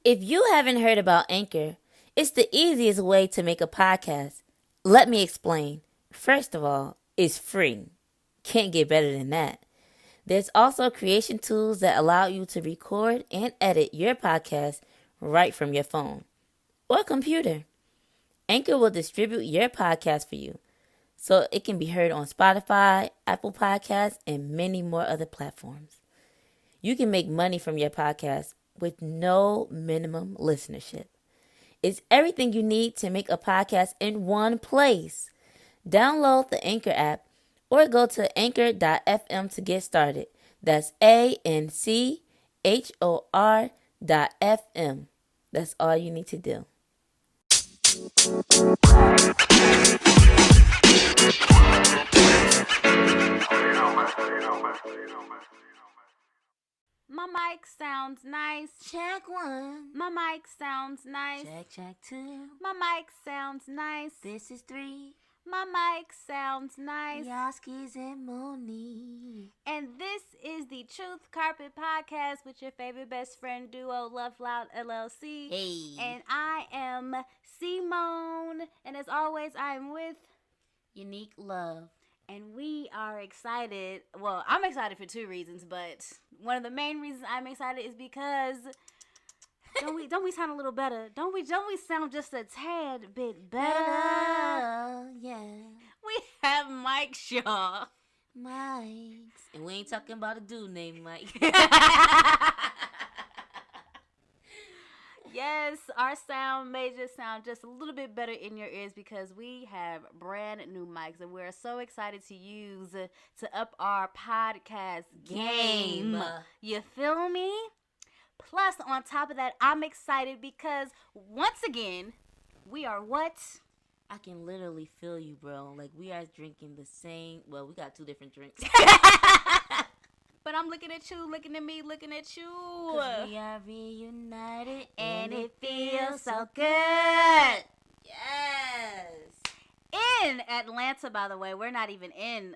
If you haven't heard about Anchor, it's the easiest way to make a podcast. Let me explain. First of all, it's free. Can't get better than that. There's also creation tools that allow you to record and edit your podcast right from your phone or computer. Anchor will distribute your podcast for you so it can be heard on Spotify, Apple Podcasts, and many more other platforms. You can make money from your podcast with no minimum listenership. It's everything you need to make a podcast in one place. Download the Anchor app or go to anchor.fm to get started. That's ANCHOR.FM. That's all you need to do. My mic sounds nice. Check one. My mic sounds nice. Check two. My mic sounds nice. This is three. My mic sounds nice. Yoski's and Moni. And this is the Truth Carpet Podcast with your favorite best friend duo, Love Loud LLC. Hey. And I am Simoné. And as always, I am with Unique Love. And we are excited. Well, I'm excited for two reasons, but one of the main reasons I'm excited is because don't we sound a little better? Don't we sound just a tad bit better? Yeah. We have Mike Shaw. Mike's. And we ain't talking about a dude named Mike. Yes, our sound may just sound just a little bit better in your ears because we have brand new mics and we're so excited to use to up our podcast game. You feel me? Plus, on top of that, I'm excited because once again, we are what? I can literally feel you, bro. Like, we are drinking the same. Well, we got two different drinks. But I'm looking at you, looking at me, looking at you. 'Cause we are reunited and it feels so good. Yes. In Atlanta, by the way, we're not even in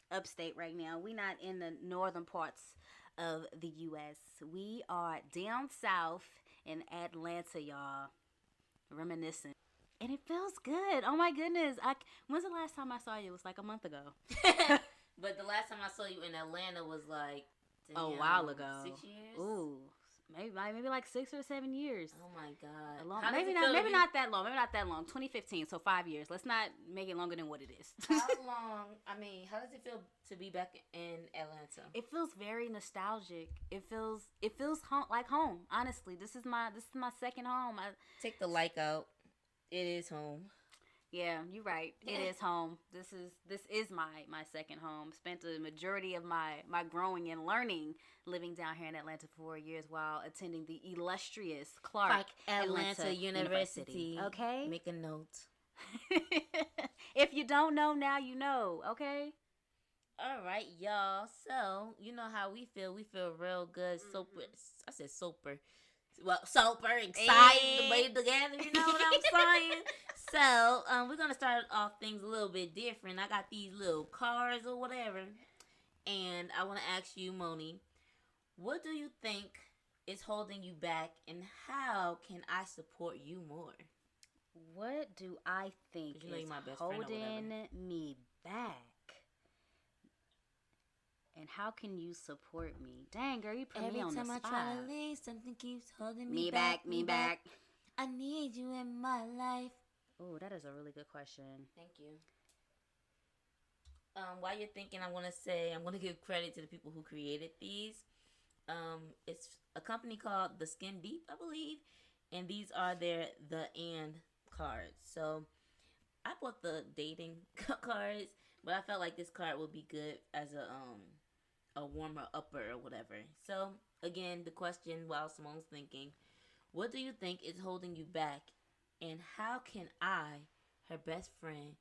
upstate right now. We're not in the northern parts of the U.S. We are down south in Atlanta, y'all. Reminiscing. And it feels good. Oh, my goodness. When's the last time I saw you? It was like a month ago. But the last time I saw you in Atlanta was like a while ago. 6 years. Ooh, maybe like 6 or 7 years. Oh my God. Maybe not that long. Maybe not that long. 2015, so 5 years. Let's not make it longer than what it is. How long? I mean, how does it feel to be back in Atlanta? It feels very nostalgic. It feels like home. Honestly, this is my second home. Take the like out. It is home. Yeah, you're right. It is home. This is my second home. Spent the majority of my growing and learning living down here in Atlanta for 4 years while attending the illustrious Clark Atlanta University. Okay? Make a note. If you don't know, now you know, okay? All right, y'all. So, you know how we feel. We feel real good. Super. I said super. Well, super excited to be together. You know what I'm saying? So, we're going to start off things a little bit different. I got these little cards or whatever. And I want to ask you, Moni, what do you think is holding you back and how can I support you more? What do I think is holding me back? And how can you support me? Dang, girl, you put me on the spot. Every time I try to leave, something keeps holding me back. I need you in my life. Oh, that is a really good question. Thank you. While you're thinking, I'm going to give credit to the people who created these. It's a company called The Skin Deep, I believe. And these are their The And cards. So, I bought the dating cards, but I felt like this card would be good as a warmer upper or whatever. So, again, the question while Simone's thinking, what do you think is holding you back? And how can I, her best friend,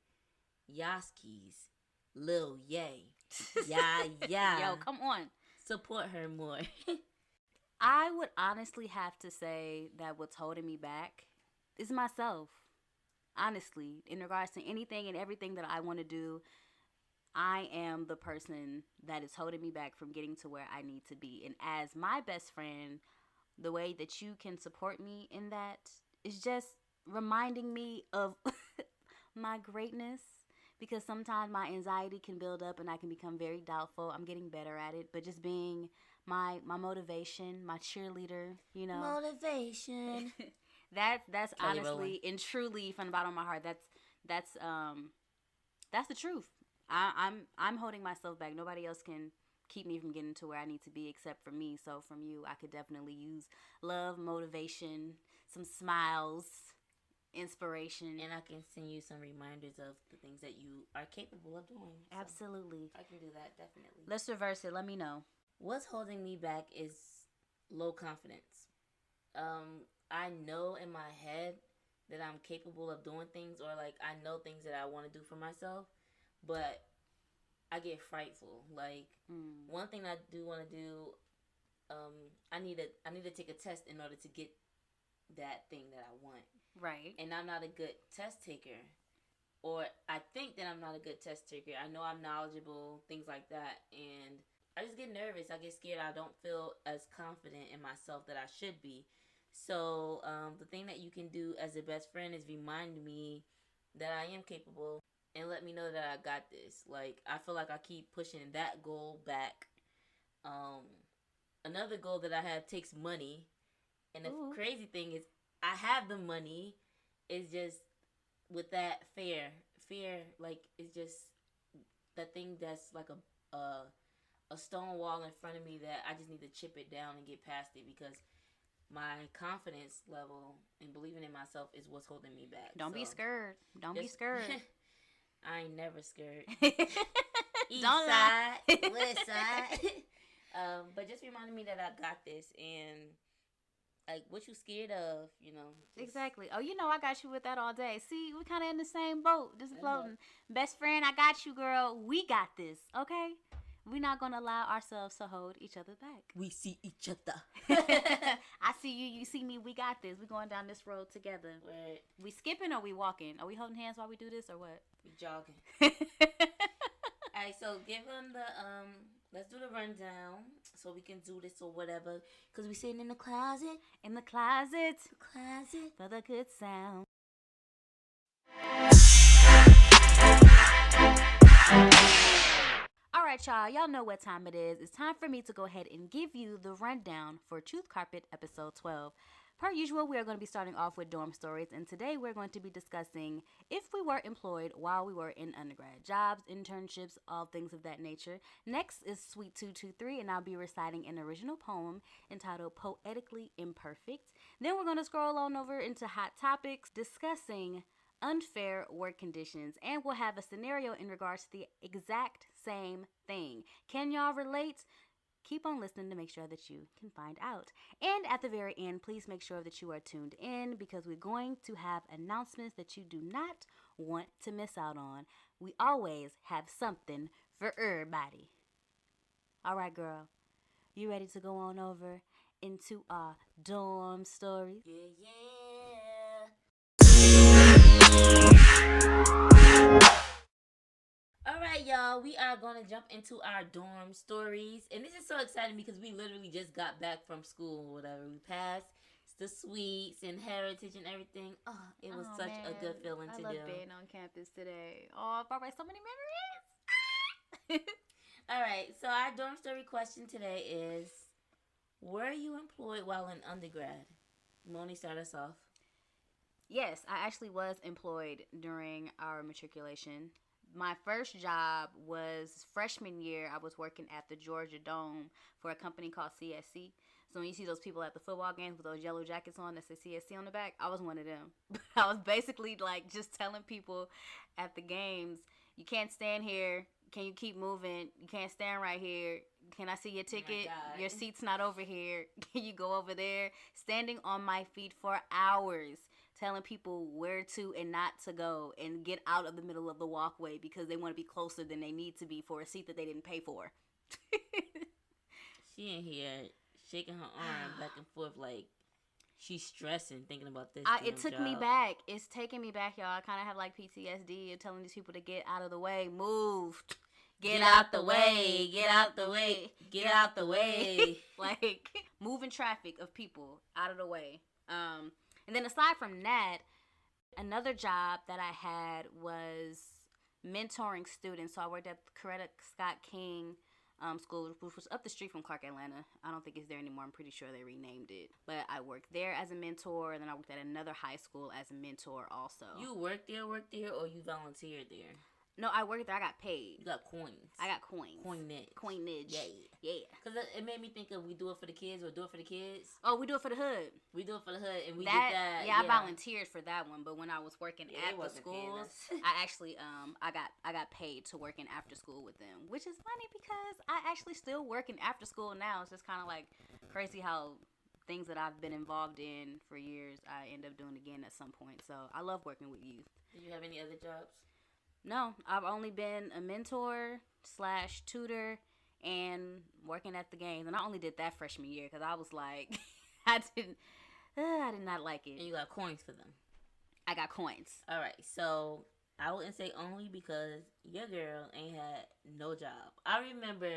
Yoski's Lil Yay, Yo, come on, support her more? I would honestly have to say that what's holding me back is myself. Honestly, in regards to anything and everything that I want to do, I am the person that is holding me back from getting to where I need to be. And as my best friend, the way that you can support me in that is just reminding me of my greatness, because sometimes my anxiety can build up and I can become very doubtful. I'm getting better at it, but just being my motivation, my cheerleader, you know. Motivation. That's Kelly honestly Rowland. and truly from the bottom of my heart. That's the truth. I'm holding myself back. Nobody else can keep me from getting to where I need to be except for me. So from you, I could definitely use love, motivation, some smiles, inspiration. And I can send you some reminders of the things that you are capable of doing. So Absolutely. I can do that, definitely. Let's reverse it. Let me know. What's holding me back is low confidence. I know in my head that I'm capable of doing things, or like I know things that I want to do for myself, but I get frightful. Like one thing I do want to do, I need to take a test in order to get that thing that I want. Right. And I'm not a good test taker, or I think that I'm not a good test taker. I know I'm knowledgeable, things like that, and I just get nervous. I get scared. I don't feel as confident in myself that I should be. So the thing that you can do as a best friend is remind me that I am capable and let me know that I got this. Like I feel like I keep pushing that goal back. Um, Another goal that I have takes money, and the crazy thing is I have the money. It's just with that fear like it's just that thing that's like a stone wall in front of me that I just need to chip it down and get past it, because my confidence level and believing in myself is what's holding me back. Don't be scared. Don't be scared. I ain't never scared. East Don't side, west side. But just reminding me that I got this, and like what you scared of, you know. Exactly. Oh, you know I got you with that all day. See, we kind of in the same boat, just floating. Best friend, I got you, girl. We got this, okay? We're not going to allow ourselves to hold each other back. We see each other. I see you, you see me. We got this. We're going down this road together. Right. We skipping or we walking? Are we holding hands while we do this or what? We jogging. All right, so give them the let's do the rundown so we can do this or whatever, because we sitting in the closet. In the closet. Closet. For the good sound. All right, y'all know what time it is. It's time for me to go ahead and give you the rundown for Truth Carpet episode 12. Per usual, we are going to be starting off with dorm stories, and today we're going to be discussing if we were employed while we were in undergrad. Jobs, internships, all things of that nature. Next is Suite 223, and I'll be reciting an original poem entitled Poetically Imperfect. Then we're going to scroll on over into Hot Topics, discussing unfair work conditions, and we'll have a scenario in regards to the exact same thing. Can y'all relate? Keep on listening to make sure that you can find out. And at the very end, please make sure that you are tuned in, because we're going to have announcements that you do not want to miss out on. We always have something for everybody. All right, girl. You ready to go on over into our dorm stories? Yeah. Alright, y'all, we are going to jump into our dorm stories. And this is so exciting because we literally just got back from school or whatever. We passed the suites and heritage and everything. Oh, it was such a good feeling to do. I love being on campus today. Oh, I brought so many memories. Alright, so our dorm story question today is, were you employed while in undergrad? Moni, start us off. Yes, I actually was employed during our matriculation. My first job was freshman year. I was working at the Georgia Dome for a company called CSC. So when you see those people at the football games with those yellow jackets on that say CSC on the back, I was one of them. I was basically like just telling people at the games, you can't stand here. Can you keep moving? You can't stand right here. Can I see your ticket? Your seat's not over here. Can you go over there? Standing on my feet for hours, telling people where to and not to go, and get out of the middle of the walkway because they want to be closer than they need to be for a seat that they didn't pay for. She in here shaking her arm back and forth like she's stressing thinking about this. It took me back. It's taking me back, y'all. I kind of have like PTSD of telling these people to get out of the way. Move. Get out the way. Get out the way. Get out the way. Like, moving traffic of people out of the way. And then aside from that, another job that I had was mentoring students. So I worked at Coretta Scott King school, which was up the street from Clark, Atlanta. I don't think it's there anymore. I'm pretty sure they renamed it. But I worked there as a mentor, and then I worked at another high school as a mentor also. You worked there, or you volunteered there? No, I worked there. I got paid. You got coins. I got coins. Coinage. Yeah. Because it made me think of we do it for the kids or do it for the kids. Oh, we do it for the hood. We do it for the hood, and we did that. Yeah, I volunteered for that one, but when I was working at the schools, I actually I got paid to work in after school with them, which is funny because I actually still work in after school now. It's just kind of like crazy how things that I've been involved in for years I end up doing again at some point. So I love working with youth. Did you have any other jobs? No, I've only been a mentor / tutor and working at the games, and I only did that freshman year because I was like, I did not like it. And you got coins for them. I got coins. All right, so I wouldn't say only because your girl ain't had no job. I remember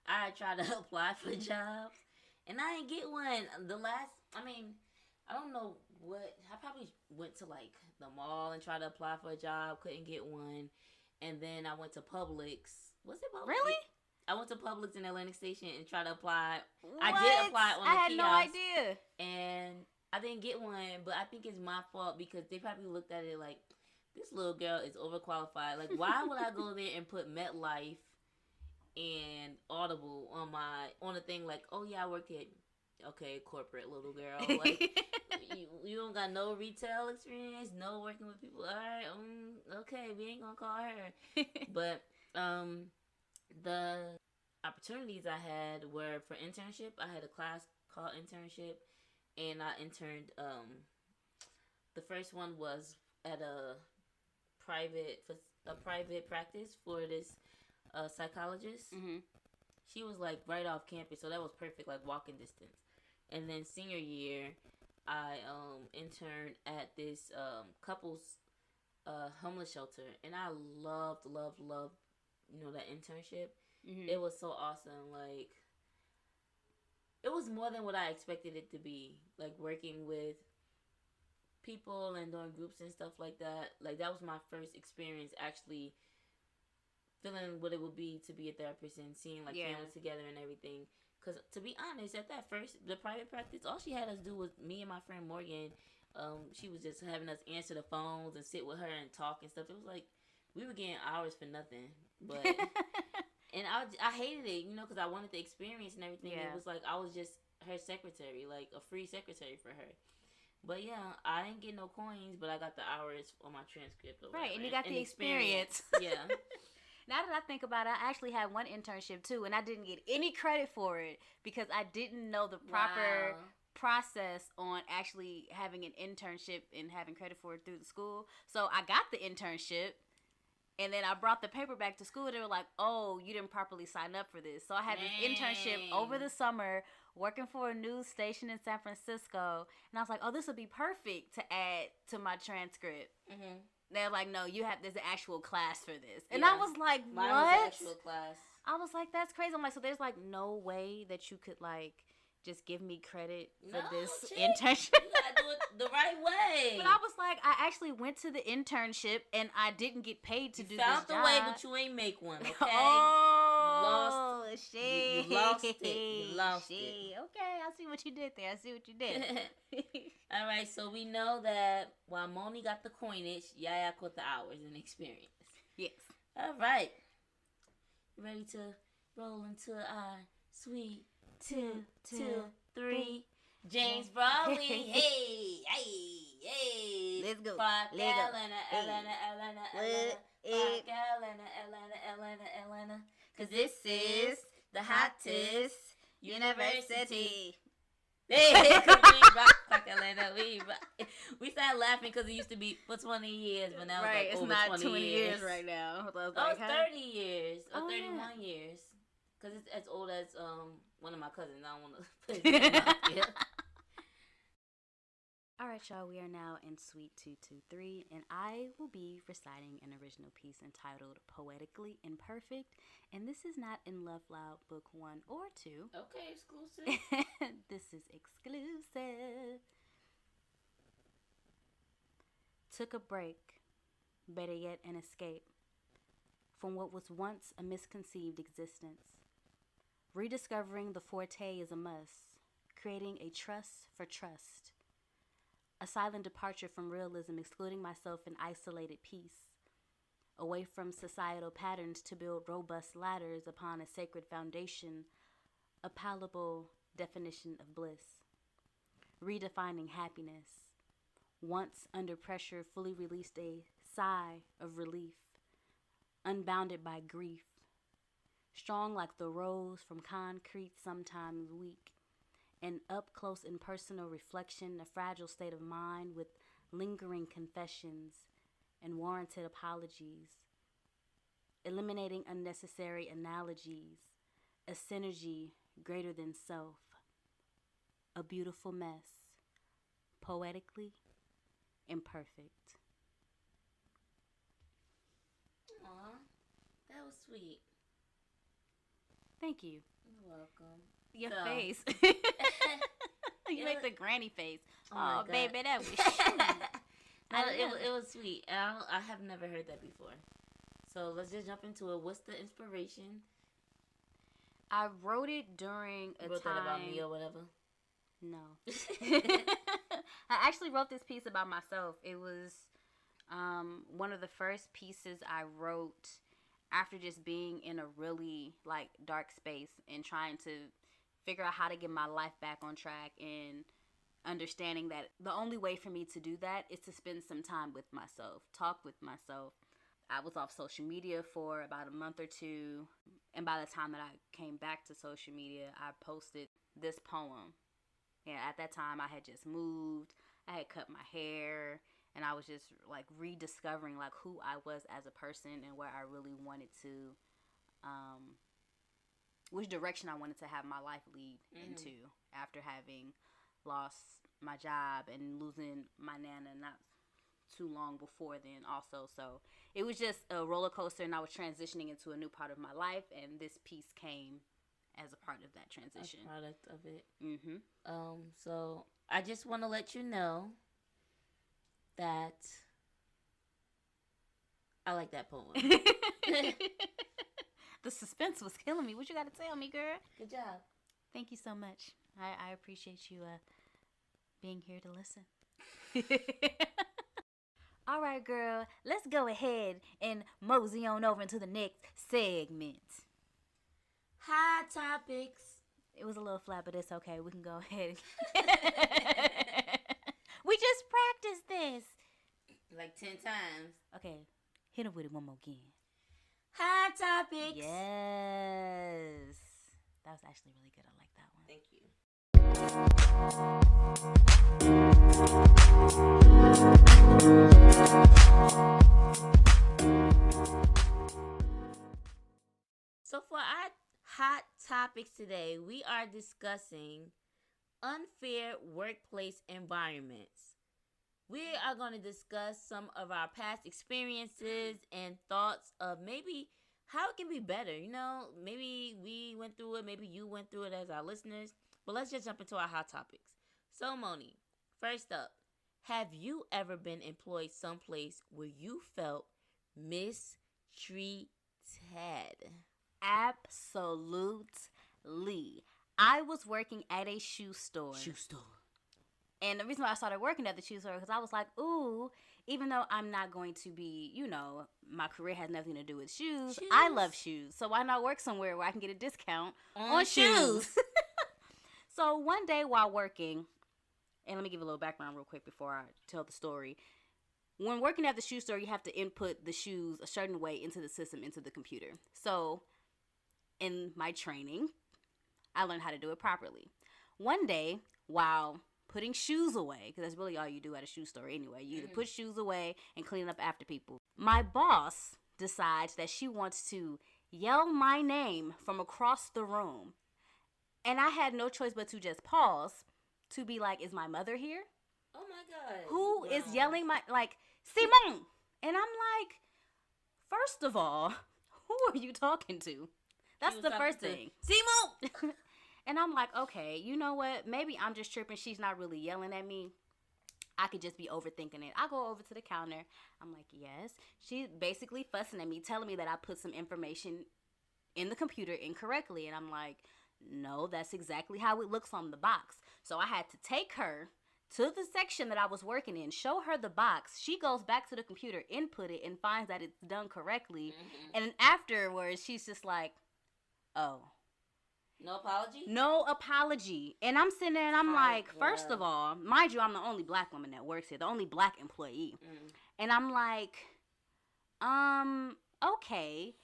I tried to apply for jobs, and I didn't get one. I don't know what. I probably went to like the mall and tried to apply for a job, couldn't get one, and then I went to Publix. Was it Publix? Really? I went to Publix in Atlantic Station and tried to apply. What? I did apply on the kiosk. I had no idea. And I didn't get one, but I think it's my fault because they probably looked at it like, this little girl is overqualified. Like, why would I go there and put MetLife and Audible on the thing like, oh yeah, I work at, okay, corporate little girl. Like, you don't got no retail experience, no working with people. All right, okay, we ain't gonna call her. But the opportunities I had were for internship. I had a class called internship, and I interned. The first one was at a private practice for this psychologist. Mm-hmm. She was like right off campus, so that was perfect, like walking distance. And then senior year, I interned at this couples homeless shelter, and I loved that internship. Mm-hmm. It was so awesome. Like, it was more than what I expected it to be. Like, working with people and doing groups and stuff like that. Like, that was my first experience actually feeling what it would be to be a therapist and seeing like families together and everything. Because to be honest, at that first, the private practice, all she had us do was me and my friend Morgan. She was just having us answer the phones and sit with her and talk and stuff. It was like we were getting hours for nothing. But and I hated it, because I wanted the experience and everything. Yeah. It was like I was just her secretary, like a free secretary for her. But yeah, I didn't get no coins, but I got the hours on my transcript. Right, and you got the experience. Yeah. Now that I think about it, I actually had one internship too, and I didn't get any credit for it because I didn't know the proper process on actually having an internship and having credit for it through the school. So I got the internship, and then I brought the paper back to school. They were like, oh, you didn't properly sign up for this. So I had this internship over the summer working for a news station in San Francisco, and I was like, oh, this would be perfect to add to my transcript. Mm-hmm. They're like, no, there's an actual class for this. And I was like, what? Mine was an actual class. I was like, that's crazy. I'm like, so there's like no way that you could like just give me credit for this internship. You gotta do it the right way. But I was like, I actually went to the internship and I didn't get paid to do this job. You found the way, but you ain't make one, okay? Oh, shit. You lost it. You lost it. Okay, I see what you did there. All right, so we know that while Moni got the coinage, Yaya got the hours and experience. Yes. All right. You ready to roll into our sweet 2, 2, 3? James Bradley. Hey. Let's go. Atlanta. Cause this is the hottest university. Hey, we started laughing because it used to be for 20 years, but now it's like over 20 years right now. It's 30 years or 31 years. Because it's as old as one of my cousins. I don't want to put his name out here. All right, y'all, we are now in Suite 223, and I will be reciting an original piece entitled Poetically Imperfect. And this is not in Love Loud Book 1 or 2. Okay, exclusive. This is exclusive. Took a break, better yet, an escape from what was once a misconceived existence. Rediscovering the forte is a must, creating a trust for trust. A silent departure from realism, excluding myself in isolated peace. Away from societal patterns to build robust ladders upon a sacred foundation, a palatable definition of bliss. Redefining happiness. Once under pressure, fully released a sigh of relief. Unbounded by grief. Strong like the rose from concrete, sometimes weak. An up-close and personal reflection, a fragile state of mind with lingering confessions and warranted apologies. Eliminating unnecessary analogies, a synergy greater than self. A beautiful mess, poetically imperfect. Aw, that was sweet. Thank you. You're welcome. Your So- face. You make the granny face. Oh my Oh, God. baby, that was No, I didn't know. it was sweet. I have never heard that before. So let's just jump into it. What's the inspiration? I wrote it during a You wrote time. that about me or whatever? No. I actually wrote this piece about myself. It was one of the first pieces I wrote after just being in a really like dark space and trying to figure out how to get my life back on track, and understanding that the only way for me to do that is to spend some time with myself, talk with myself. I was off social media for about a month or two, and by the time that I came back to social media, I posted this poem. And at that time, I had just moved, I had cut my hair, and I was just like rediscovering like who I was as a person and where I really wanted to, which direction I wanted to have my life lead into after having lost my job and losing my nana not too long before then also. So it was just a roller coaster, and I was transitioning into a new part of my life, and this piece came as a part of that transition. A product of it. Mm-hmm. So I just want to let you know that I like that poem. The suspense was killing me. What you got to tell me, girl? Good job. Thank you so much. I appreciate you being here to listen. All right, girl. Let's go ahead and mosey on over into the next segment. Hot topics. It was a little flat, but it's okay. We can go ahead. We just practiced this. Like 10 times. Okay. Hit him with it one more again. Hot topics. Yes. That was actually really good. I like that one. Thank you. So for our hot topics today, we are discussing unfair workplace environments. We are going to discuss some of our past experiences and thoughts of maybe how it can be better. You know, maybe we went through it, maybe you went through it as our listeners. But let's just jump into our hot topics. So, Moni, first up, have you ever been employed someplace where you felt mistreated? Absolutely. I was working at a shoe store. Shoe store. And the reason why I started working at the shoe store, because I was like, ooh, even though I'm not going to be, you know, my career has nothing to do with shoes. I love shoes. So why not work somewhere where I can get a discount on shoes? So one day while working, and let me give a little background real quick before I tell the story. When working at the shoe store, you have to input the shoes a certain way into the system, into the computer. So in my training, I learned how to do it properly. One day, while putting shoes away, because that's really all you do at a shoe store anyway. You either put shoes away and clean up after people. My boss decides that she wants to yell my name from across the room. And I had no choice but to just pause to be like, is my mother here? Oh my God. Who is yelling my, like, Simone? And I'm like, first of all, who are you talking to? That's the first thing. Simone! And I'm like, okay, you know what? Maybe I'm just tripping. She's not really yelling at me. I could just be overthinking it. I go over to the counter. I'm like, yes. She's basically fussing at me, telling me that I put some information in the computer incorrectly. And I'm like, no, that's exactly how it looks on the box. So I had to take her to the section that I was working in, show her the box. She goes back to the computer, input it, and finds that it's done correctly. And then afterwards, she's just like, oh. No apology? No apology. And I'm sitting there and I'm like, first of all, mind you, I'm the only black woman that works here, the only black employee. And I'm like, okay.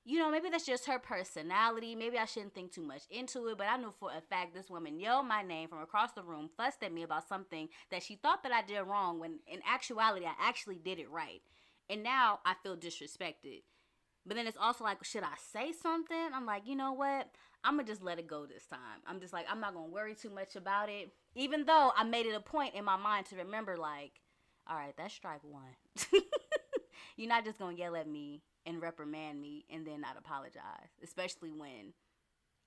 You know, maybe that's just her personality. Maybe I shouldn't think too much into it. But I knew for a fact this woman yelled my name from across the room, fussed at me about something that she thought that I did wrong, when in actuality I actually did it right. And now I feel disrespected. But then it's also like, should I say something? I'm like, you know what? I'm going to just let it go this time. I'm just like, I'm not going to worry too much about it. Even though I made it a point in my mind to remember, like, all right, that's strike one. You're not just going to yell at me and reprimand me and then not apologize. Especially when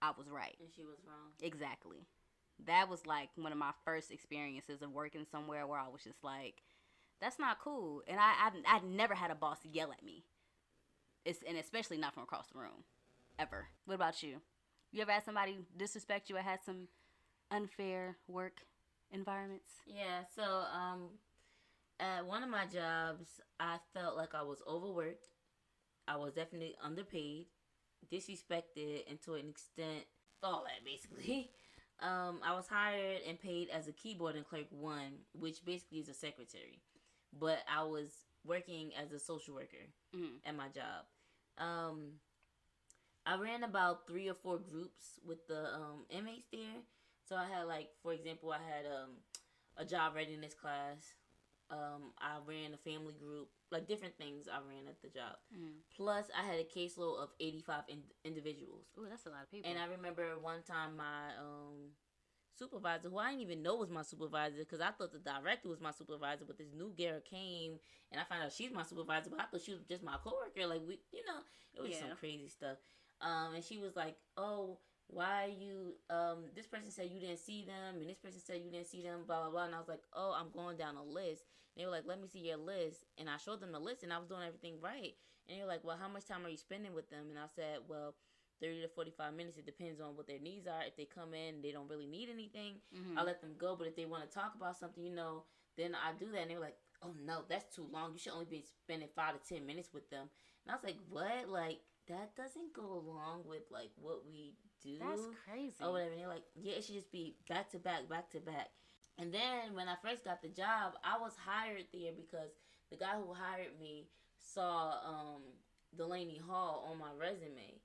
I was right. And she was wrong. Exactly. That was like one of my first experiences of working somewhere where I was just like, that's not cool. And I've never had a boss yell at me. And especially not from across the room, ever. What about you? You ever had somebody disrespect you or had some unfair work environments? Yeah, so at one of my jobs, I felt like I was overworked. I was definitely underpaid, disrespected, and to an extent, all that basically. I was hired and paid as a keyboarding clerk 1, which basically is a secretary. But I was working as a social worker at my job. I ran about 3 or 4 groups with the inmates there. So I had, like, for example, I had a job readiness class. I ran a family group, like different things I ran at the job. Plus, I had a caseload of 85 individuals. Ooh, that's a lot of people. And I remember one time my supervisor, who I didn't even know was my supervisor, because I thought the director was my supervisor, but this new girl came, and I found out she's my supervisor, but I thought she was just my coworker. Like, we, it was some crazy stuff. And she was like, oh, why you, this person said you didn't see them, and this person said you didn't see them, blah, blah, blah. And I was like, oh, I'm going down a list. And they were like, let me see your list. And I showed them the list, and I was doing everything right. And they were like, well, how much time are you spending with them? And I said, well, 30 to 45 minutes. It depends on what their needs are. If they come in, they don't really need anything, I'll let them go. But if they want to talk about something, then I do that. And they were like, oh, no, that's too long. You should only be spending 5 to 10 minutes with them. And I was like, what? Like, that doesn't go along with, like, what we do. That's crazy. Or whatever. And they're like, yeah, it should just be back to back, back to back. And then when I first got the job, I was hired there because the guy who hired me saw Delaney Hall on my resume.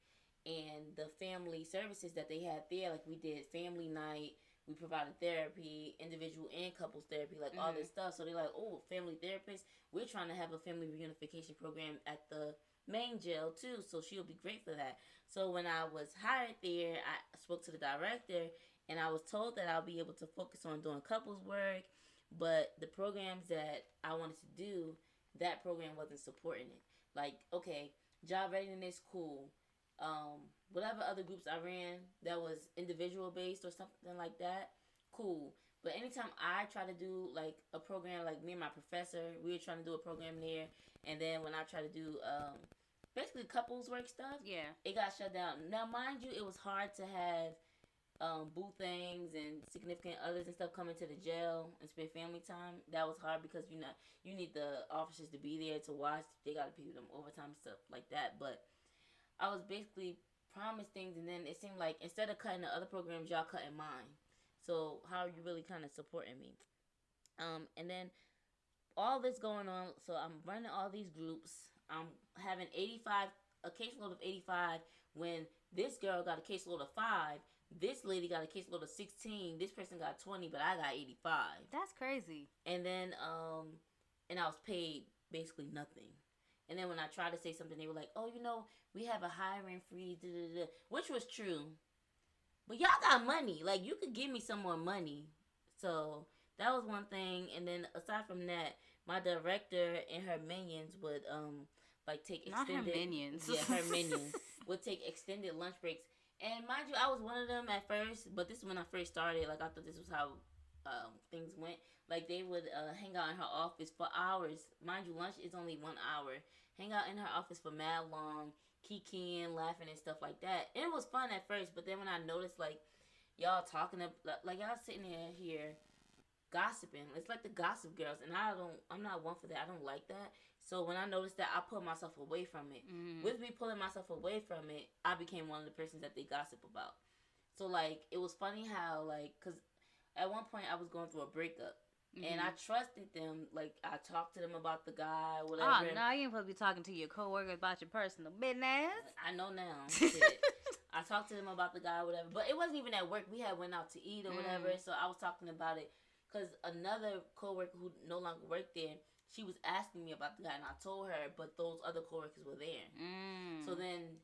And the family services that they had there, like, we did family night, we provided therapy, individual and couples therapy, like, all this stuff. So they're like, oh, family therapist, we're trying to have a family reunification program at the main jail too, so she'll be great for that. So when I was hired there, I spoke to the director, and I was told that I'll be able to focus on doing couples work, but the programs that I wanted to do, that program wasn't supporting it. Like, okay, job readiness, cool. Whatever other groups I ran that was individual based or something like that, cool. But anytime I try to do, like, a program, like me and my professor, we were trying to do a program there, and then when I try to do basically couples work stuff, it got shut down. Now, mind you, it was hard to have boo things and significant others and stuff come into the jail and spend family time. That was hard because you need the officers to be there to watch. They got to pay them overtime and stuff like that. But I was basically promised things, and then it seemed like instead of cutting the other programs, y'all cutting mine. So how are you really kind of supporting me? And then all this going on, so I'm running all these groups. I'm having a caseload of 85, when this girl got a caseload of 5. This lady got a caseload of 16. This person got 20, but I got 85. That's crazy. And then, and I was paid basically nothing. And then when I tried to say something, they were like, oh, we have a hiring freeze, which was true. But y'all got money. Like, you could give me some more money. So that was one thing. And then aside from that, my director and her minions would like take Not her extended minions. yeah, her minions would take extended lunch breaks. And mind you, I was one of them at first, but this is when I first started. Like I thought this was how things went. Like they would hang out in her office for hours. Mind you, lunch is only 1 hour. Hang out in her office for mad long, kikiing, laughing and stuff like that. And it was fun at first, but then when I noticed like y'all talking like y'all sitting here gossiping. It's like the gossip girls, and I'm not one for that. I don't like that. So when I noticed that, I pulled myself away from it. With me pulling myself away from it, I became one of the persons that they gossip about. So like it was funny how like because at one point I was going through a breakup. And I trusted them. Like I talked to them about the guy, whatever. Oh no, you ain't supposed to be talking to your coworkers about your personal business. I know now. I talked to them about the guy, whatever. But it wasn't even at work. We had went out to eat or whatever. So I was talking about it because another coworker who no longer worked there, she was asking me about the guy, and I told her, but those other coworkers were there. So then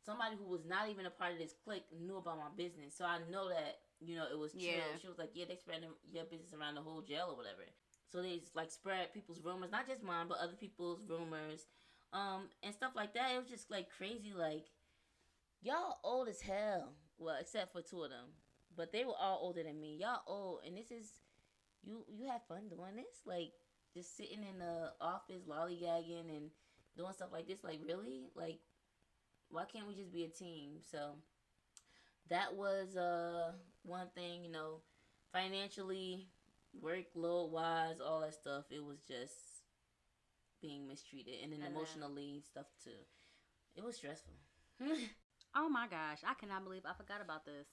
somebody who was not even a part of this clique knew about my business. So I know that, it was true. Yeah. She was like, yeah, they spread your business around the whole jail or whatever. So they like spread people's rumors, not just mine, but other people's rumors, and stuff like that. It was just like crazy. Like y'all old as hell. Well, except for two of them, but they were all older than me. Y'all old, and this is you have fun doing this, like just sitting in the office lollygagging and doing stuff like this. Like really, like why can't we just be a team? So that was one thing, financially, workload wise, all that stuff. It was just being mistreated, and then emotionally stuff too. It was stressful. Oh my gosh, I cannot believe I forgot about this.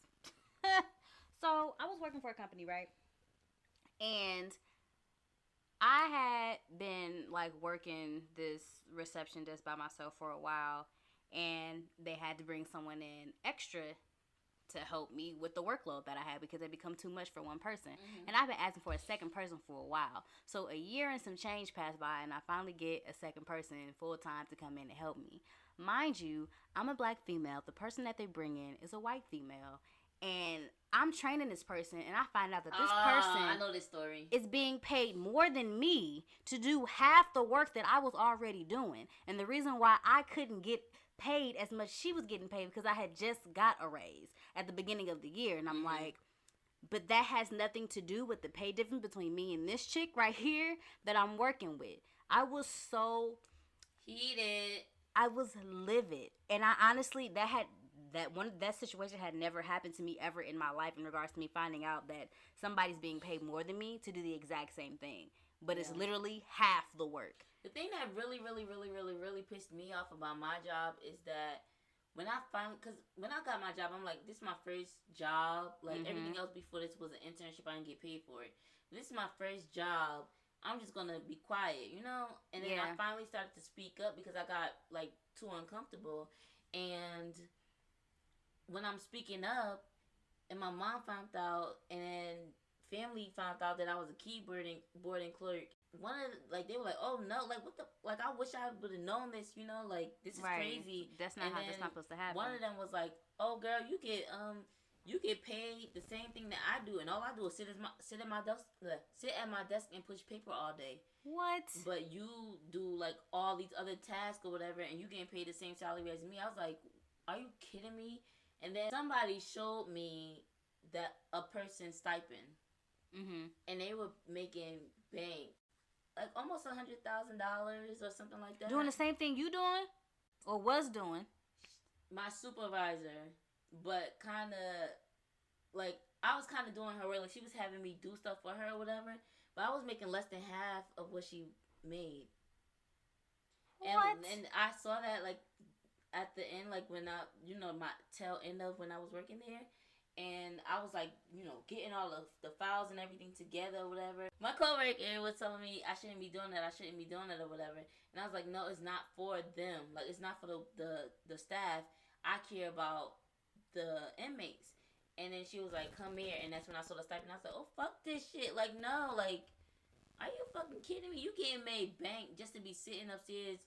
So I was working for a company, right? And I had been like working this reception desk by myself for a while, and they had to bring someone in extra to help me with the workload that I had because it become too much for one person. And I've been asking for a second person for a while. So a year and some change passed by, and I finally get a second person full time to come in and help me. Mind you, I'm a black female. The person that they bring in is a white female. And I'm training this person, and I find out that this person I know this story. Is being paid more than me to do half the work that I was already doing. And the reason why I couldn't get paid as much she was getting paid because I had just got a raise at the beginning of the year. And I'm like, but that has nothing to do with the pay difference between me and this chick right here that I'm working with. I was so heated. I was livid. And I honestly, that situation had never happened to me ever in my life in regards to me finding out that somebody's being paid more than me to do the exact same thing. But it's literally half the work. The thing that really, really, really, really, really pissed me off about my job is that when I got my job, I'm like, this is my first job. Like, everything else before this was an internship. I didn't get paid for it. This is my first job. I'm just going to be quiet, And then I finally started to speak up because I got, like, too uncomfortable. And when I'm speaking up, and my mom found out, and then family found out that I was a keyboarding clerk. They were like, oh no, like what the, like I wish I would have known this, like this is crazy. That's not that's not supposed to happen. One of them was like, oh girl, you get paid the same thing that I do, and all I do is sit at my desk and push paper all day. What? But you do like all these other tasks or whatever, and you getting paid the same salary as me. I was like, are you kidding me? And then somebody showed me that a person's stipend, and they were making bank, like almost $100,000 or something like that. Doing the same thing you doing, or was doing? My supervisor, but kind of like I was kind of doing her work. Like she was having me do stuff for her or whatever, but I was making less than half of what she made. What? And I saw that like at the end, like when I, my tail end of when I was working there, and I was like, getting all of the files and everything together or whatever. My coworker was telling me I shouldn't be doing that, or whatever. And I was like, no, it's not for them. Like, it's not for the staff. I care about the inmates. And then she was like, come here. And that's when I saw the stipend. I was like, oh, fuck this shit. Like, no, like, are you fucking kidding me? You getting made bank just to be sitting upstairs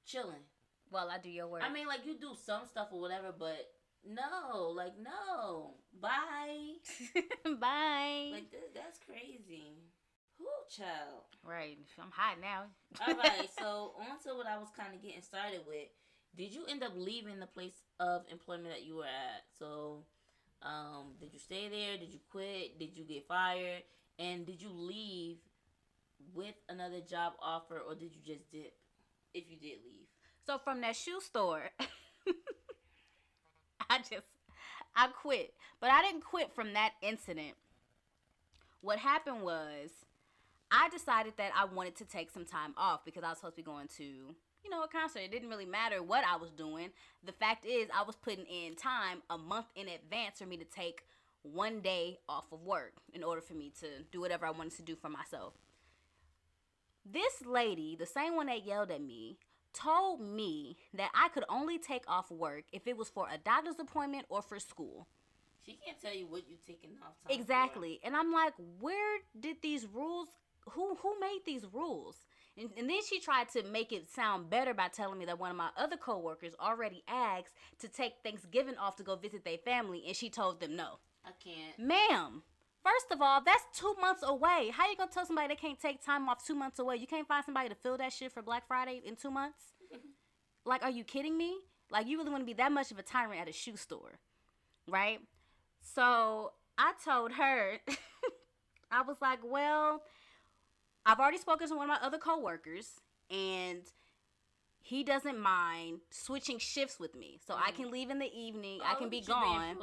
chilling. Well, I do your work. I mean, like, you do some stuff or whatever, but No, like no. Bye. Bye. Like that's crazy. Who child? Right. I'm hot now. All right. So on to what I was kind of getting started with. Did you end up leaving the place of employment that you were at? So, did you stay there? Did you quit? Did you get fired? And did you leave with another job offer, or did you just dip? If you did leave. So from that shoe store, I just I quit. But I didn't quit from that incident. What happened was I decided that I wanted to take some time off because I was supposed to be going to, a concert. It didn't really matter what I was doing. The fact is, I was putting in time a month in advance for me to take one day off of work in order for me to do whatever I wanted to do for myself. This lady, the same one that yelled at me, told me that I could only take off work if it was for a doctor's appointment or for school. She can't tell you what you're taking off time Exactly. And I'm like, where did these rules, who made these rules? And then she tried to make it sound better by telling me that one of my other coworkers already asked to take Thanksgiving off to go visit their family, and she told them no. I can't. Ma'am, first of all, that's 2 months away. How you gonna tell somebody they can't take time off 2 months away? You can't find somebody to fill that shit for Black Friday in 2 months? Like, are you kidding me? Like, you really want to be that much of a tyrant at a shoe store, right? So I told her, I was like, well, I've already spoken to one of my other coworkers, and he doesn't mind switching shifts with me. So I can leave in the evening. I can be gone.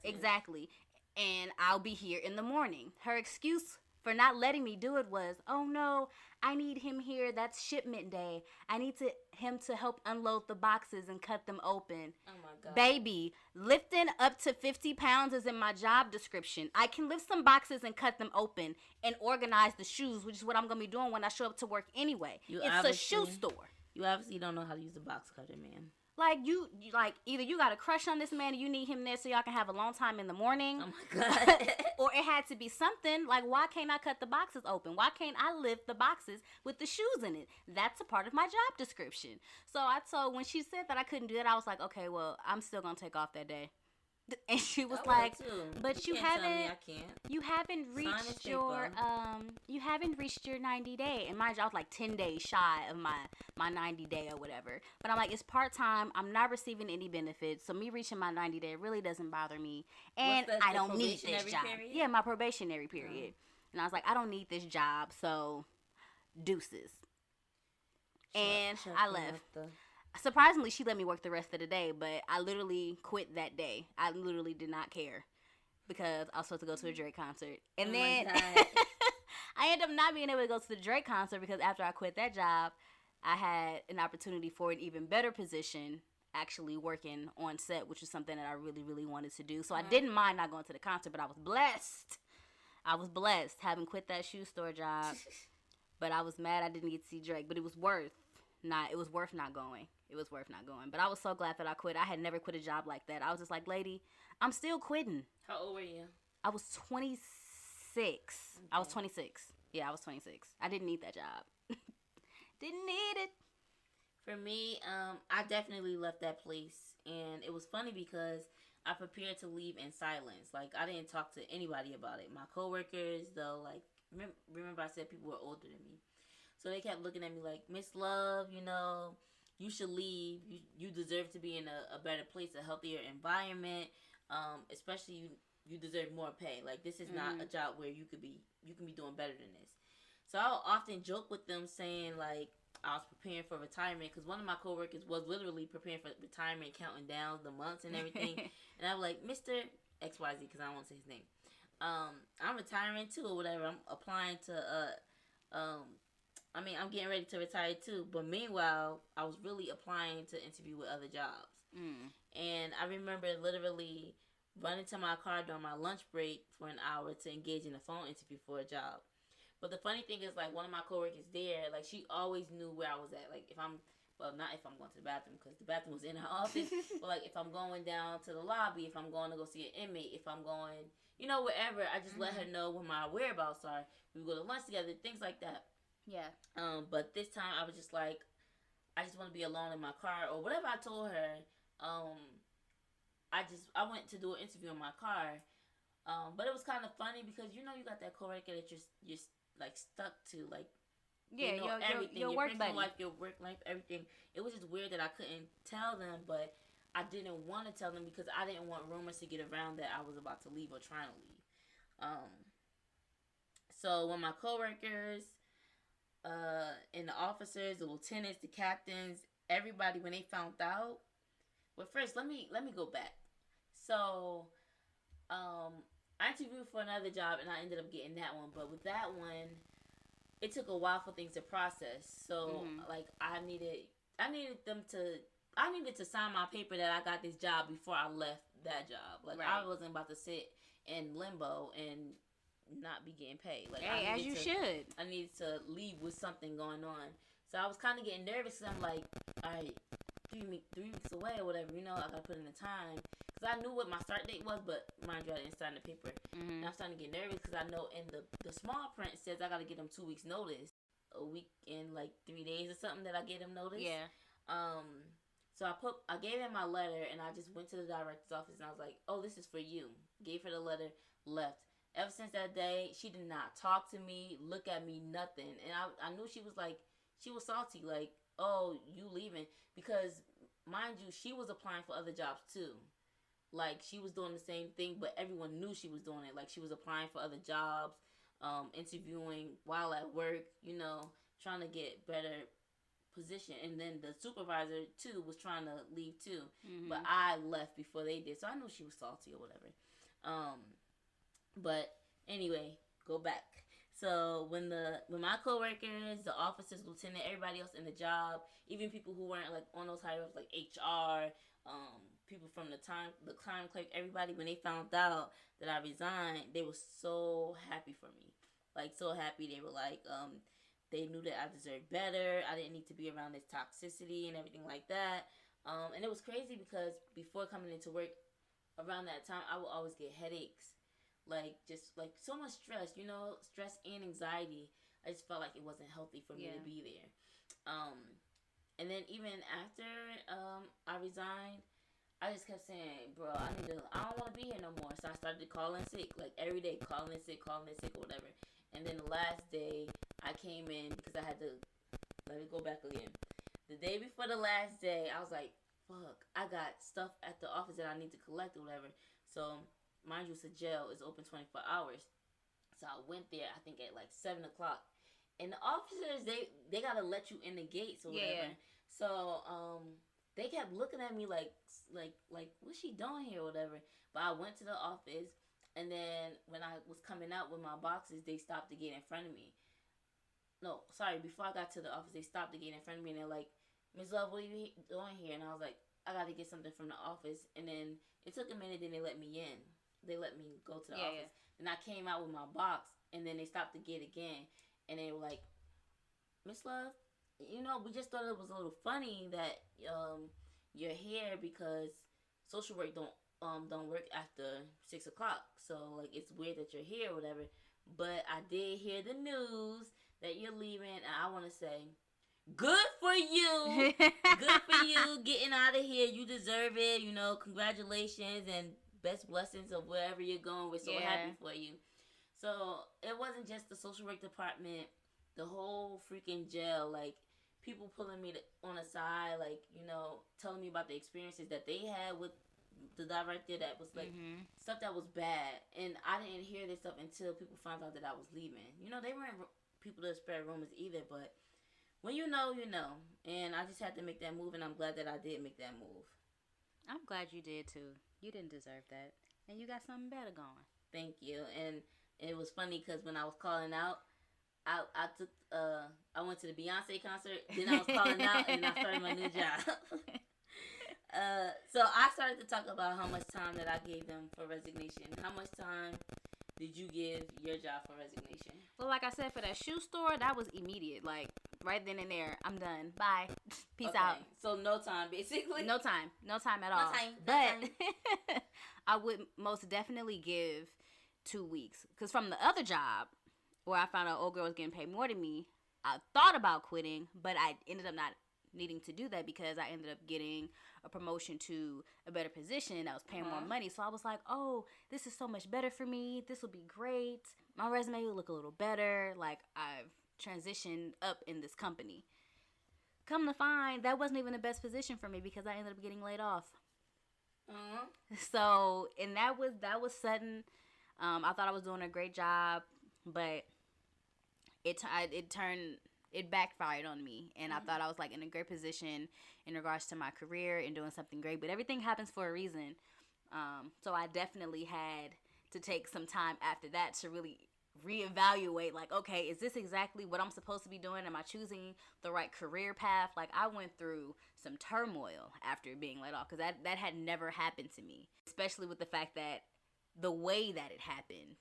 Exactly. And I'll be here in the morning. Her excuse for not letting me do it was, oh no, I need him here. That's shipment day. I need him to help unload the boxes and cut them open. Oh my God. Baby, lifting up to 50 pounds is in my job description. I can lift some boxes and cut them open and organize the shoes, which is what I'm going to be doing when I show up to work anyway. It's a shoe store. You obviously don't know how to use a box cutter, man. Like, you either you got a crush on this man and you need him there so y'all can have a long time in the morning. Oh my God. Or it had to be something like, why can't I cut the boxes open? Why can't I lift the boxes with the shoes in it? That's a part of my job description. So when she said that I couldn't do that, I was like, okay, well, I'm still going to take off that day. And she was like, but you haven't reached your 90 day. And mind you, I was like 10 days shy of my 90 day or whatever. But I'm like, it's part-time. I'm not receiving any benefits. So me reaching my 90 day really doesn't bother me. And I don't need this job. Period? Yeah, my probationary period. And I was like, I don't need this job. So deuces. And I left. Surprisingly, she let me work the rest of the day, but I literally quit that day. I literally did not care because I was supposed to go to a Drake concert. And then I ended up not being able to go to the Drake concert because after I quit that job, I had an opportunity for an even better position, actually working on set, which is something that I really, really wanted to do. So I didn't mind not going to the concert, but I was blessed. I was blessed having quit that shoe store job, but I was mad I didn't get to see Drake, but it was worth not going. It was worth not going. But I was so glad that I quit. I had never quit a job like that. I was just like, lady, I'm still quitting. How old were you? I was 26. Okay. I was 26. Yeah, I was 26. I didn't need that job. Didn't need it. For me, I definitely left that place. And it was funny because I prepared to leave in silence. Like, I didn't talk to anybody about it. My coworkers, though, like, remember I said people were older than me. So they kept looking at me like, Miss Love, you should leave. You deserve to be in a better place, a healthier environment. Especially you deserve more pay. Like, this is not a job where you can be doing better than this. So I'll often joke with them saying, like, I was preparing for retirement because one of my coworkers was literally preparing for retirement, counting down the months and everything. And I was like, Mr. XYZ, because I don't want to say his name. I'm retiring too or whatever. I'm applying to I'm getting ready to retire too. But meanwhile, I was really applying to interview with other jobs. And I remember literally running to my car during my lunch break for an hour to engage in a phone interview for a job. But the funny thing is, like, one of my coworkers there, like, she always knew where I was at. Like, not if I'm going to the bathroom, because the bathroom was in her office. But, like, if I'm going down to the lobby, if I'm going to go see an inmate, if I'm going, wherever, I just let her know where my whereabouts are. We would go to lunch together, things like that. Yeah. But this time, I was just like, I just want to be alone in my car, or whatever I told her. I went to do an interview in my car. But it was kind of funny because you got that coworker that you're like stuck to, like Yeah, they know everything, your your work personal buddy. life, your work life, everything. It was just weird that I couldn't tell them, but I didn't want to tell them because I didn't want rumors to get around that I was about to leave or trying to leave. So when my coworkers, and the officers, the lieutenants, the captains, everybody, when they found out, well, first let me go back. So, I interviewed for another job and I ended up getting that one. But with that one, it took a while for things to process. So like I needed to sign my paper that I got this job before I left that job. Like I wasn't about to sit in limbo and not be getting paid. Like as you should. I needed to leave with something going on. So I was kind of getting nervous because I'm like, all right, 3 weeks away or whatever. I gotta put in the time because I knew what my start date was, but mind you, I didn't sign the paper. And I'm starting to get nervous because I know in the small print says I gotta get them 2 weeks notice, a week and like 3 days or something that I get them notice. Yeah. So I gave him my letter and I just went to the director's office and I was like, oh, this is for you. Gave her the letter, left. Ever since that day, she did not talk to me, look at me, nothing. And I knew she was salty, like, oh, you leaving. Because, mind you, she was applying for other jobs too. Like, she was doing the same thing, but everyone knew she was doing it. Like, she was applying for other jobs, interviewing while at work, trying to get better position. And then the supervisor, too, was trying to leave too. But I left before they did. So I knew she was salty or whatever. But anyway, go back. So when my coworkers, the officers, lieutenant, everybody else in the job, even people who weren't like on those higher ups like HR, people from the time clerk, everybody, when they found out that I resigned, they were so happy for me. Like so happy. They were like, they knew that I deserved better. I didn't need to be around this toxicity and everything like that. And it was crazy because before coming into work around that time, I would always get headaches. Like just like so much stress, stress and anxiety. I just felt like it wasn't healthy for me to be there. And then even after I resigned, I just kept saying, bro, I don't want to be here no more. So I started calling sick, like every day, calling in sick or whatever. And then the last day, I came in because I had to. Let me go back again. The day before the last day, I was like, fuck, I got stuff at the office that I need to collect or whatever. So mind you, it's a jail. It's open 24 hours. So I went there, I think at like 7 o'clock. And the officers, they got to let you in the gates or whatever. Yeah. So they kept looking at me like what's she doing here or whatever. But I went to the office. And then when I was coming out with my boxes, they stopped to get in front of me. No, sorry, before I got to the office, they stopped to get in front of me. And they're like, Ms. Love, what are you doing here? And I was like, I got to get something from the office. And then it took a minute, then they let me in. They let me go to the office. Yeah. And I came out with my box, and then they stopped the gate again. And they were like, Miss Love, we just thought it was a little funny that you're here because social work don't work after 6 o'clock. So, like, it's weird that you're here or whatever. But I did hear the news that you're leaving, and I want to say, good for you. Good for you getting out of here. You deserve it. Congratulations and best blessings of wherever you're going. We're so happy for you. So it wasn't just the social work department, the whole freaking jail. Like people pulling me on the side, like telling me about the experiences that they had with the director that was like stuff that was bad. And I didn't hear this stuff until people found out that I was leaving. They weren't people to spread rumors either, but when you know, you know. And I just had to make that move, and I'm glad that I did make that move. I'm glad you did, too. You didn't deserve that. And you got something better going. Thank you. And it was funny because when I was calling out, I went to the Beyonce concert, then I was calling out, and I started my new job. So I started to talk about how much time that I gave them for resignation. How much time did you give your job for resignation? Well, like I said, for that shoe store, that was immediate. Like, right then and there, I'm done. Bye. Peace out. So no time, basically? No time. No time at all. But I would most definitely give 2 weeks. Because from the other job, where I found out old girl was getting paid more than me, I thought about quitting, but I ended up not needing to do that because I ended up getting a promotion to a better position that was paying more money. So I was like, oh, this is so much better for me. This will be great. My resume will look a little better. Like, I've transitioned up in this company. Come to find, that wasn't even the best position for me because I ended up getting laid off. So, and that was sudden. I thought I was doing a great job, but it backfired on me, and I thought I was like in a great position in regards to my career and doing something great. But everything happens for a reason. So I definitely had to take some time after that to really reevaluate, like, okay, is this exactly what I'm supposed to be doing? Am I choosing the right career path? Like, I went through some turmoil after being laid off because that had never happened to me, especially with the fact that the way that it happened,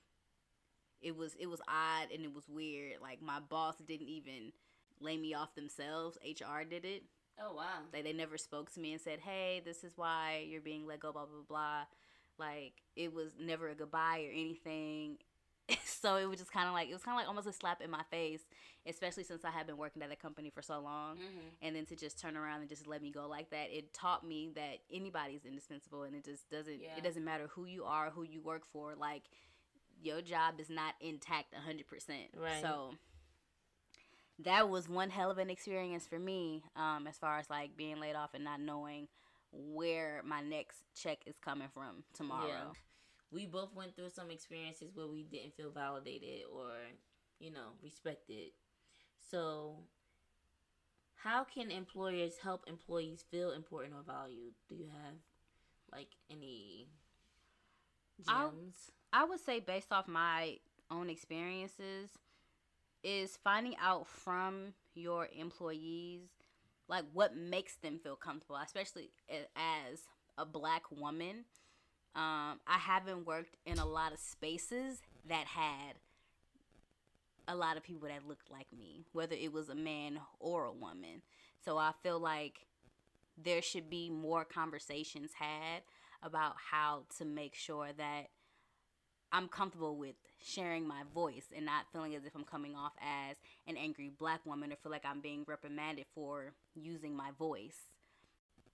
it was odd and it was weird. Like, my boss didn't even lay me off themselves. HR did it. Oh, wow. Like, they never spoke to me and said, hey, this is why you're being let go, blah, blah, blah. Like, it was never a goodbye or anything. So it was just kind of like, almost a slap in my face, especially since I had been working at the company for so long. And then to just turn around and just let me go like that, it taught me that anybody's indispensable, and it just doesn't, it doesn't matter who you are, who you work for. Like, your job is not intact 100%. Right. So that was one hell of an experience for me, as far as like being laid off and not knowing where my next check is coming from tomorrow. Yeah. We both went through some experiences where we didn't feel validated or, respected. So, how can employers help employees feel important or valued? Do you have, like, any gems? I would say, based off my own experiences, is finding out from your employees, like, what makes them feel comfortable, especially as a Black woman. I haven't worked in a lot of spaces that had a lot of people that looked like me, whether it was a man or a woman. So I feel like there should be more conversations had about how to make sure that I'm comfortable with sharing my voice and not feeling as if I'm coming off as an angry Black woman or feel like I'm being reprimanded for using my voice.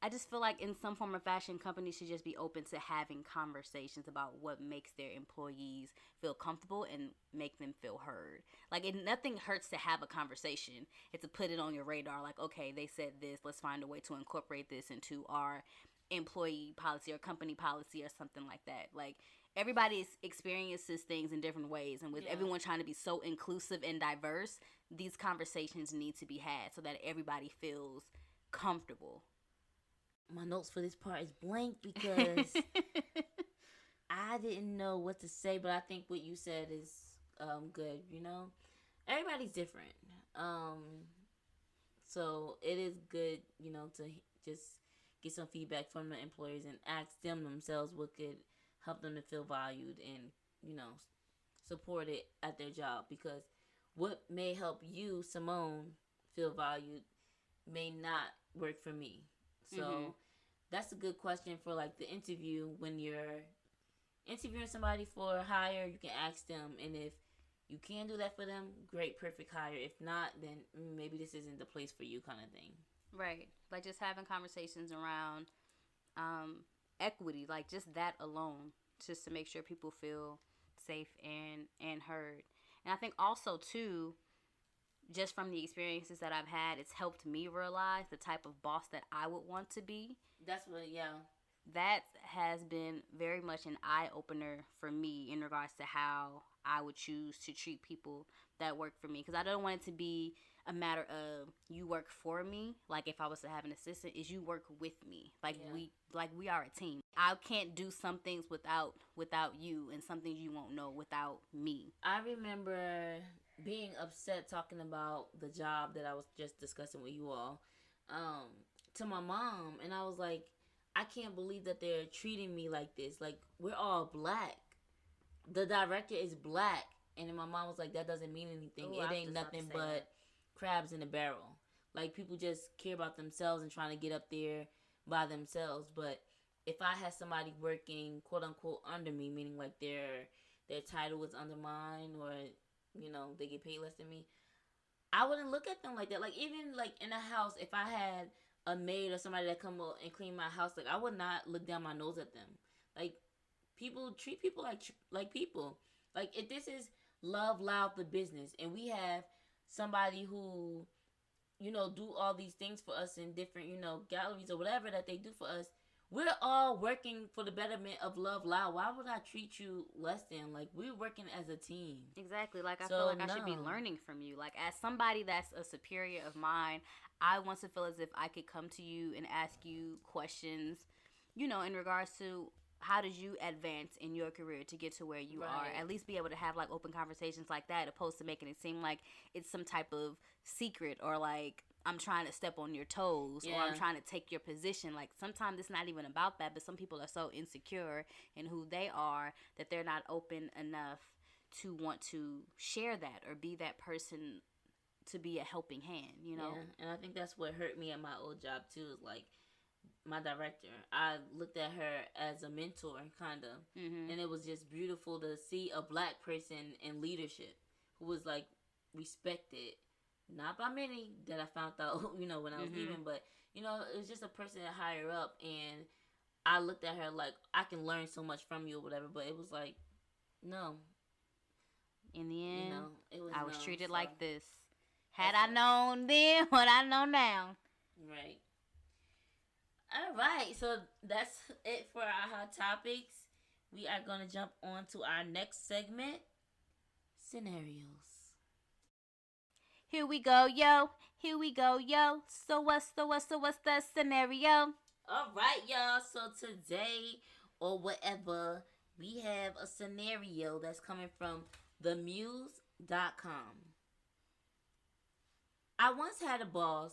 I just feel like in some form or fashion, companies should just be open to having conversations about what makes their employees feel comfortable and make them feel heard. Like, nothing hurts to have a conversation. It's to put it on your radar. Like, okay, they said this. Let's find a way to incorporate this into our employee policy or company policy or something like that. Like, everybody experiences things in different ways. And with everyone trying to be so inclusive and diverse, these conversations need to be had so that everybody feels comfortable. My notes for this part is blank because I didn't know what to say, but I think what you said is good. Everybody's different, so it is good, to just get some feedback from the employers and ask them themselves what could help them to feel valued and supported at their job, because what may help you, Simone, feel valued may not work for me. So that's a good question for, like, the interview. When you're interviewing somebody for a hire, you can ask them, and if you can do that for them, great, perfect hire. If not, then maybe this isn't the place for you, kind of thing. Right. Like, just having conversations around equity, like, just that alone, just to make sure people feel safe and heard. And I think also, too, just from the experiences that I've had, it's helped me realize the type of boss that I would want to be. That's what, That has been very much an eye-opener for me in regards to how I would choose to treat people that work for me. Because I don't want it to be a matter of you work for me. Like, if I was to have an assistant, is you work with me. Like, we are a team. I can't do some things without you, and some things you won't know without me. I remember being upset talking about the job that I was just discussing with you all to my mom, and I was like, I can't believe that they're treating me like this. Like, we're all Black. The director is Black. And then my mom was like, that doesn't mean anything. It ain't nothing but crabs in a barrel. Like, people just care about themselves and trying to get up there by themselves. But if I had somebody working, quote unquote, under me, meaning like their title was under mine, or they get paid less than me, I wouldn't look at them like that. Like even like in a house, if I had a maid or somebody that come up and clean my house, like I would not look down my nose at them. Like people treat people like people. Like if this is Love Loud the business, and we have somebody who do all these things for us in different galleries or whatever that they do for us. We're all working for the betterment of Love Loud. Why would I treat you less than? Like we're working as a team. Exactly. Like I feel like I should be learning from you. Like as somebody that's a superior of mine, I want to feel as if I could come to you and ask you questions, in regards to how did you advance in your career to get to where you are. At least be able to have like open conversations like that, opposed to making it seem like it's some type of secret, or like I'm trying to step on your toes, or I'm trying to take your position. Like sometimes it's not even about that, but some people are so insecure in who they are that they're not open enough to want to share that or be that person to be a helping hand, Yeah, and I think that's what hurt me at my old job too. Is like my director. I looked at her as a mentor, kind of, and it was just beautiful to see a black person in leadership who was like respected, not by many that I found out, when I was leaving, but it was just a person higher up, and I looked at her like I can learn so much from you or whatever, but it was like no. In the end, I was treated so. like this. Had I known then what I know now. Right. All right, so that's it for our hot topics. We are going to jump on to our next segment, scenarios. Here we go, yo. Here we go, yo. So what's the scenario? All right, y'all. So today or whatever, we have a scenario that's coming from themuse.com. I once had a boss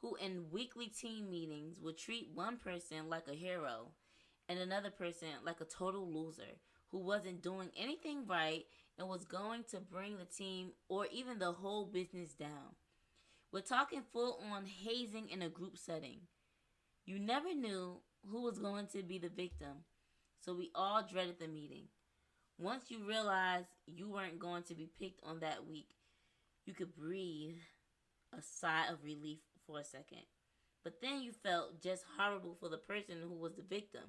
who in weekly team meetings would treat one person like a hero and another person like a total loser who wasn't doing anything right and was going to bring the team or even the whole business down. We're talking full on hazing in a group setting. You never knew who was going to be the victim, so we all dreaded the meeting. Once you realized you weren't going to be picked on that week, you could breathe a sigh of relief for a second. But then you felt just horrible for the person who was the victim.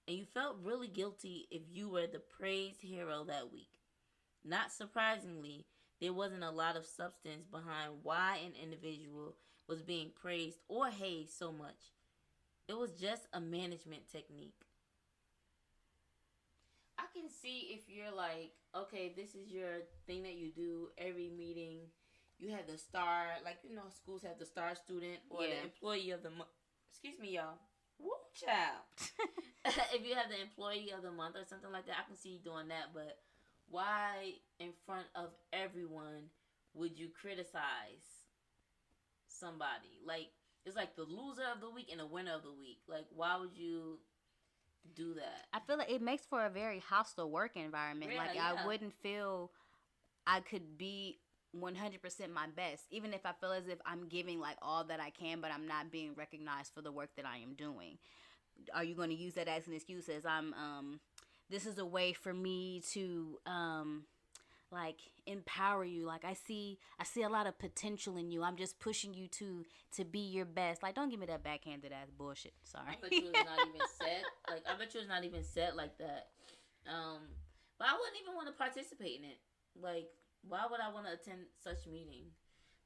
And you felt really guilty if you were the praised hero that week. Not surprisingly, there wasn't a lot of substance behind why an individual was being praised or hazed so much. It was just a management technique. I can see if you're like, okay, this is your thing that you do every meeting. You have the star, like, schools have the star student or the employee of the month. Excuse me, y'all. Woo, child. If you have the employee of the month or something like that, I can see you doing that. But why in front of everyone would you criticize somebody? Like, it's like the loser of the week and the winner of the week. Like, why would you do that? I feel like it makes for a very hostile work environment. I wouldn't feel I could be 100% my best, even if I feel as if I'm giving like all that I can, but I'm not being recognized for the work that I am doing. Are you going to use that as an excuse as this is a way for me to like empower you? Like I see a lot of potential in you. I'm just pushing you to be your best. Like, don't give me that backhanded ass bullshit. Sorry. I bet you it's not even said. Like, I bet you it's not even said like that. But I wouldn't even want to participate in it. Like, why would I want to attend such meeting?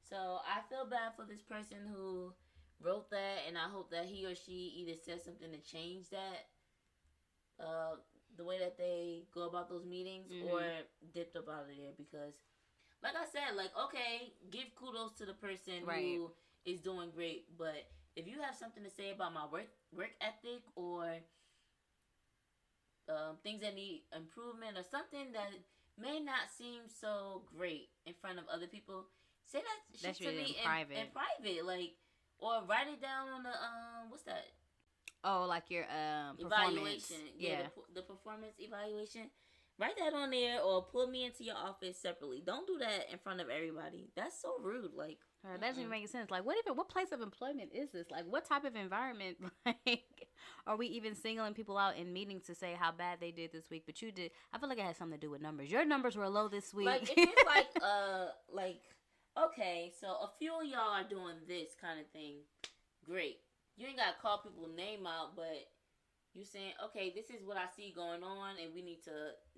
So I feel bad for this person who wrote that, and I hope that he or she either said something to change that, the way that they go about those meetings, or dipped up out of there. Because, like I said, like, okay, give kudos to the person who is doing great, but if you have something to say about my work ethic or things that need improvement or something that may not seem so great in front of other people, say that shit to me in private, like, or write it down on the what's that? Oh, like your evaluation. Yeah, the performance evaluation. Write that on there, or pull me into your office separately. Don't do that in front of everybody. That's so rude. Like, that doesn't even make sense. Like, what place of employment is this? Like, what type of environment? Like, are we even singling people out in meetings to say how bad they did this week? But you did. I feel like it had something to do with numbers. Your numbers were low this week. Like, if it's like okay, so a few of y'all are doing this kind of thing. Great. You ain't got to call people's name out, but you saying, okay, this is what I see going on, and we need to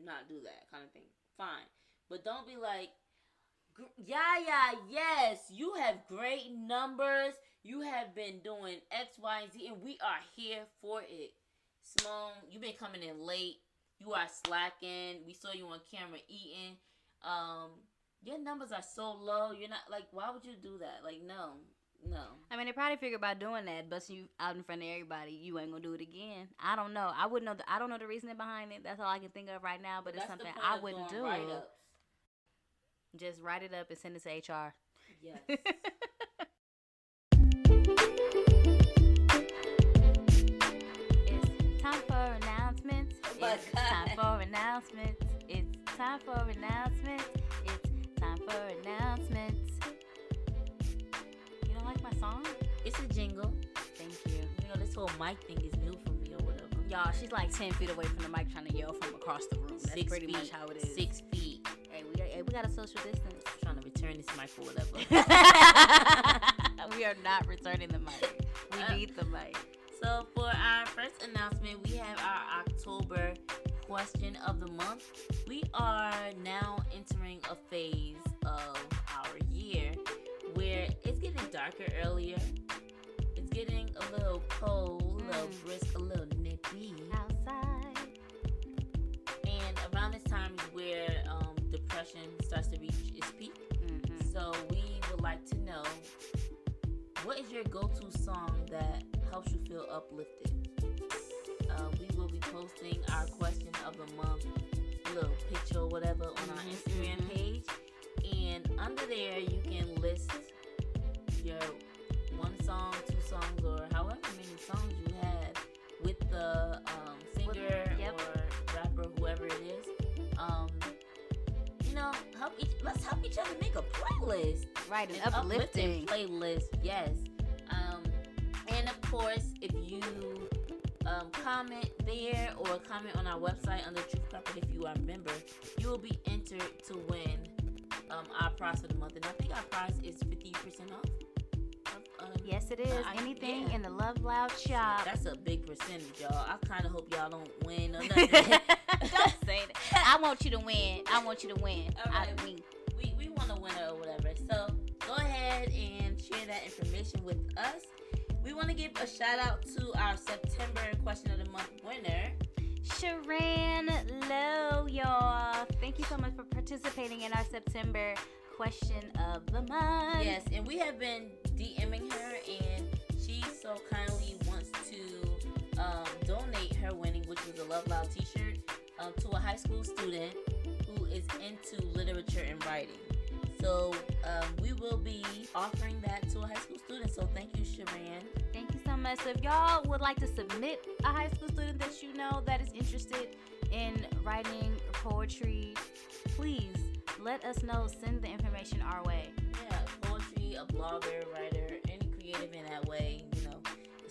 not do that kind of thing. Fine. But don't be like, yes, you have great numbers. You have been doing X, Y, and Z, and we are here for it. Simone, you've been coming in late. You are slacking. We saw you on camera eating. Your numbers are so low. You're not, like, why would you do that? Like, no. I mean, they probably figured by doing that, busting you out in front of everybody, you ain't gonna do it again. I don't know. I wouldn't know. I don't know the reasoning behind it. That's all I can think of right now. But it's something I wouldn't do. Write-ups. Just write it up and send it to HR. Yes. It's time for announcements. It's time for announcements. It's time for announcements. It's time for announcements. You don't like my song? It's a jingle. Thank you. You know, this whole mic thing is new for me or whatever. Y'all, she's like 10 feet away from the mic trying to yell from across the room. That's pretty much how it is. 6 feet. Hey, we got a social distance. I'm trying to return this mic or whatever. We are not returning the mic. We need the mic. So for our first announcement, we have our October question of the month. We are now entering a phase of our year where it's getting darker earlier. It's getting a little cold, a little brisk, a little nippy outside. And around this time is where depression starts to reach its peak. Mm-hmm. So we would like to know, what is your go-to song that helps you feel uplifted? We will be posting our question of the month, little picture or whatever, on our Instagram page. And under there, you can list your one song, 2 songs, or however many songs you have with the singer or rapper, whoever it is. You know, let's help each other make a playlist. Right, an uplifting playlist, yes. And of course, if you comment there or comment on our website under Truth Carpet, if you are a member, you will be entered to win our prize for the month. And I think our prize is 50% off. Yes, it is. Anything in the Love Loud shop. That's a big percentage, y'all. I kind of hope y'all don't win or nothing. Don't say that. I want you to win. All right. We want a winner or whatever. So go ahead and share that information with us. We want to give a shout out to our September question of the month winner, Sharan Lowe, y'all. Thank you so much for participating in our September question of the month. Yes, and we have been DMing her, and she so kindly wants to donate her winning, which was a Love Loud t-shirt, to a high school student who is into literature and writing. So we will be offering that to a high school student. So thank you, Sharan. Thank you so much. So if y'all would like to submit a high school student that you know that is interested in writing poetry, please let us know. Send the information our way. Yeah, poetry, a blogger, writer, any creative in that way. You know,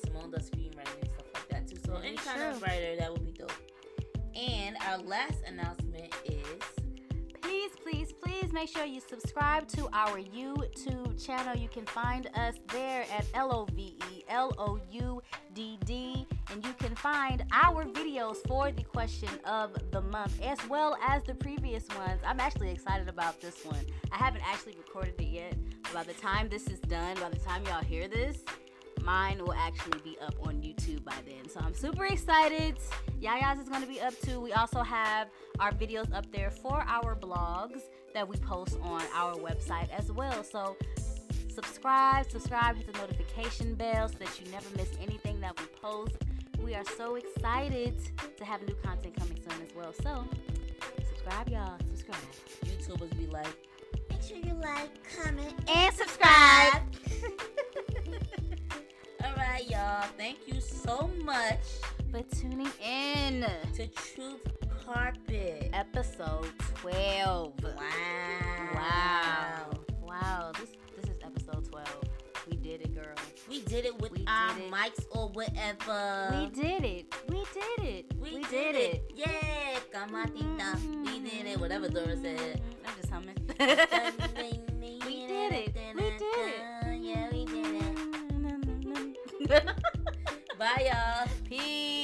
Simone does screenwriting and stuff like that too. So any kind of writer, that would be dope. And our last announcement is, please make sure you subscribe to our YouTube channel. You can find us there at LOVELOUDD, and you can find our videos for the question of the month as well as the previous ones. I'm actually excited about this one. I haven't actually recorded it yet. By the time this is done, by the time y'all hear this, mine will actually be up on YouTube by then. So I'm super excited. Yaya's is going to be up too. We also have our videos up there for our blogs that we post on our website as well. So subscribe, hit the notification bell so that you never miss anything that we post. We are so excited to have new content coming soon as well. So subscribe, y'all. Subscribe. YouTubers be like, make sure you like, comment, and subscribe. All right, y'all. Thank you so much for tuning in to Truth Carpet episode 12. Wow. This is episode 12. We did it, girl. We did it with our mics or whatever. We did it. We did it. Yeah, kamatita. We did it. Whatever Dora said. I'm just humming. We did it. Bye, y'all. Peace.